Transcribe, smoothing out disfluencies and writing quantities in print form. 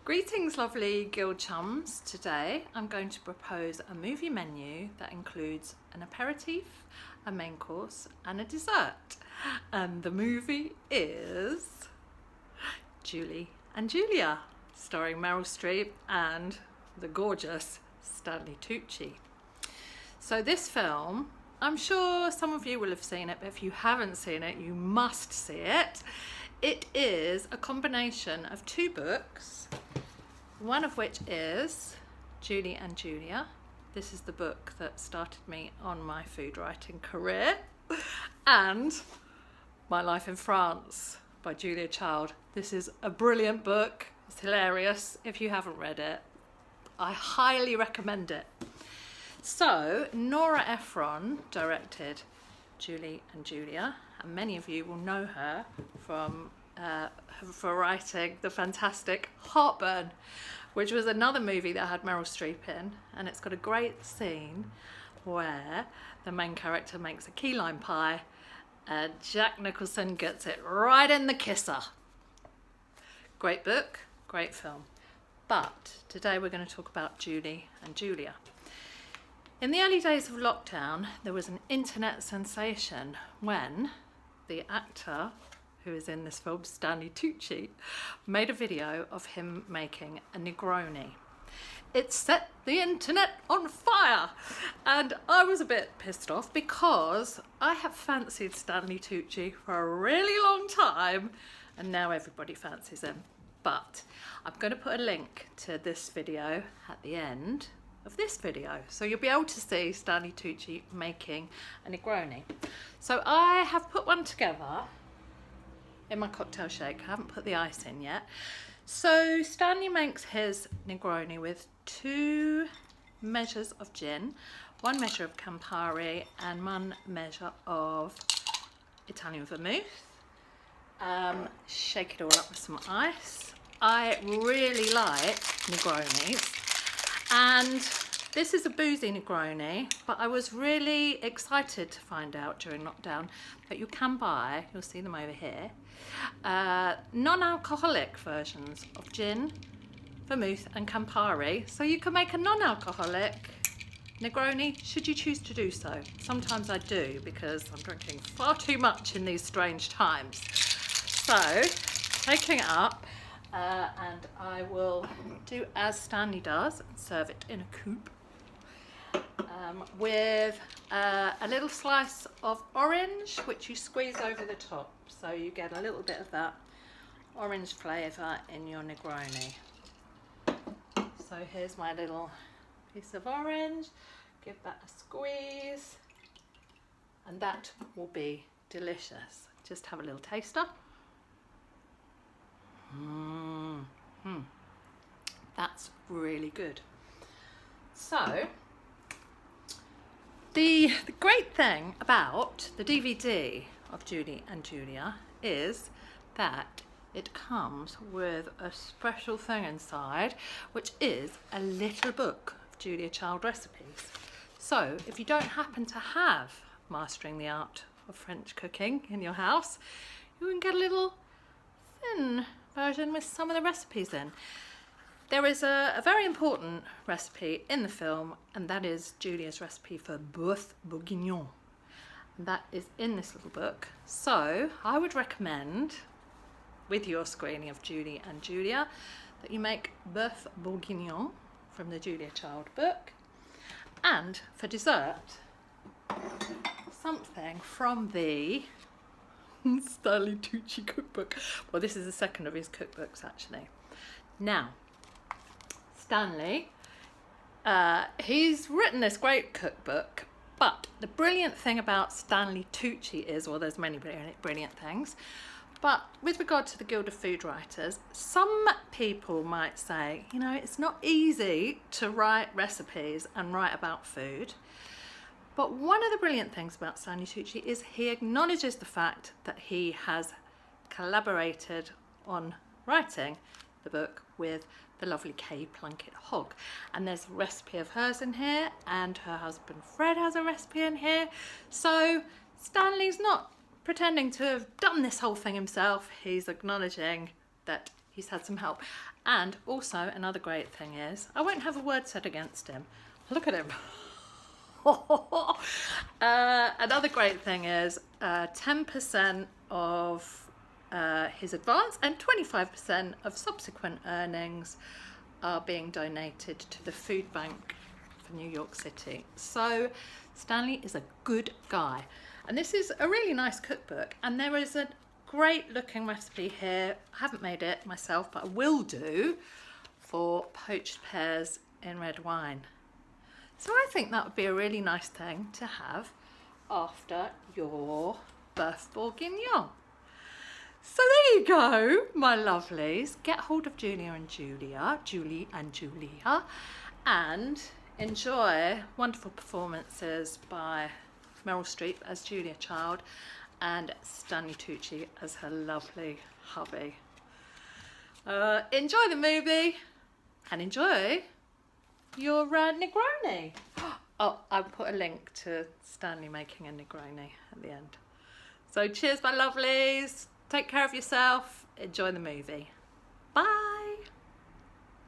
Greetings, lovely guild chums. Today I'm going to propose a movie menu that includes an aperitif, a main course and a dessert. And the movie is Julie and Julia, starring Meryl Streep and the gorgeous Stanley Tucci. So this film, I'm sure some of you will have seen it, but if you haven't seen it, you must see it. It is a combination of two books, one of which is Julie and Julia. This is the book that started me on my food writing career, and My Life in France by Julia Child. This is a brilliant book. It's hilarious. If you haven't read it, I highly recommend it. So Nora Ephron directed Julie and Julia, and many of you will know her from for writing the fantastic Heartburn, which was another movie that had Meryl Streep in, and it's got a great scene where the main character makes a key lime pie and Jack Nicholson gets it right in the kisser. Great book, great film. But today we're going to talk about Julie and Julia. In the early days of lockdown, there was an internet sensation when the actor who is in this film, Stanley Tucci, made a video of him making a Negroni. It set the internet on fire, and I was a bit pissed off because I have fancied Stanley Tucci for a really long time, and now everybody fancies him. But I'm going to put a link to this video at the end of this video, so you'll be able to see Stanley Tucci making a Negroni. So I have put one together in my cocktail shake. I haven't put the ice in yet. So Stanley makes his Negroni with 2 measures of gin, 1 measure of Campari and 1 measure of Italian vermouth. Shake it all up with some ice. I really like Negronis, and this is a boozy Negroni, but I was really excited to find out during lockdown that you can buy, you'll see them over here, non-alcoholic versions of gin, vermouth and Campari. So you can make a non-alcoholic Negroni should you choose to do so. Sometimes I do because I'm drinking far too much in these strange times. So taking it up, and I will do as Stanley does and serve it in a coupe with a little slice of orange, which you squeeze over the top, so you get a little bit of that orange flavour in your Negroni. So here's my little piece of orange, give that a squeeze, and that will be delicious. Just have a little taster. That's really good. So the great thing about the DVD of Julie and Julia is that it comes with a special thing inside, which is a little book of Julia Child recipes. So if you don't happen to have Mastering the Art of French Cooking in your house, you can get a little thin version with some of the recipes in. There is a very important recipe in the film, and that is Julia's recipe for bœuf bourguignon. That is in this little book. So I would recommend, with your screening of Julie and Julia, that you make bœuf bourguignon from the Julia Child book. And for dessert, something from the Stanley Tucci cookbook. Well, this is the second of his cookbooks, actually. Now, Stanley, he's written this great cookbook, but the brilliant thing about Stanley Tucci is, well, there's many brilliant things, but with regard to the Guild of Food Writers, some people might say, you know, it's not easy to write recipes and write about food. But one of the brilliant things about Stanley Tucci is he acknowledges the fact that he has collaborated on writing the book with the lovely Kay Plunkett Hogg. And there's a recipe of hers in here, and her husband Fred has a recipe in here. So Stanley's not pretending to have done this whole thing himself. He's acknowledging that he's had some help. And also another great thing is, I won't have a word said against him. Look at him. Another great thing is 10% of his advance and 25% of subsequent earnings are being donated to the food bank for New York City. So Stanley is a good guy. And this is a really nice cookbook, and there is a great looking recipe here. I haven't made it myself, but I will do, for poached pears in red wine. So I think that would be a really nice thing to have after your bœuf bourguignon. So there you go, my lovelies. Get hold of Julie and Julia, and enjoy wonderful performances by Meryl Streep as Julia Child and Stanley Tucci as her lovely hubby. Enjoy the movie and enjoy your Negroni. Oh, I'll put a link to Stanley making a Negroni at the end. So cheers, my lovelies. Take care of yourself. Enjoy the movie. Bye.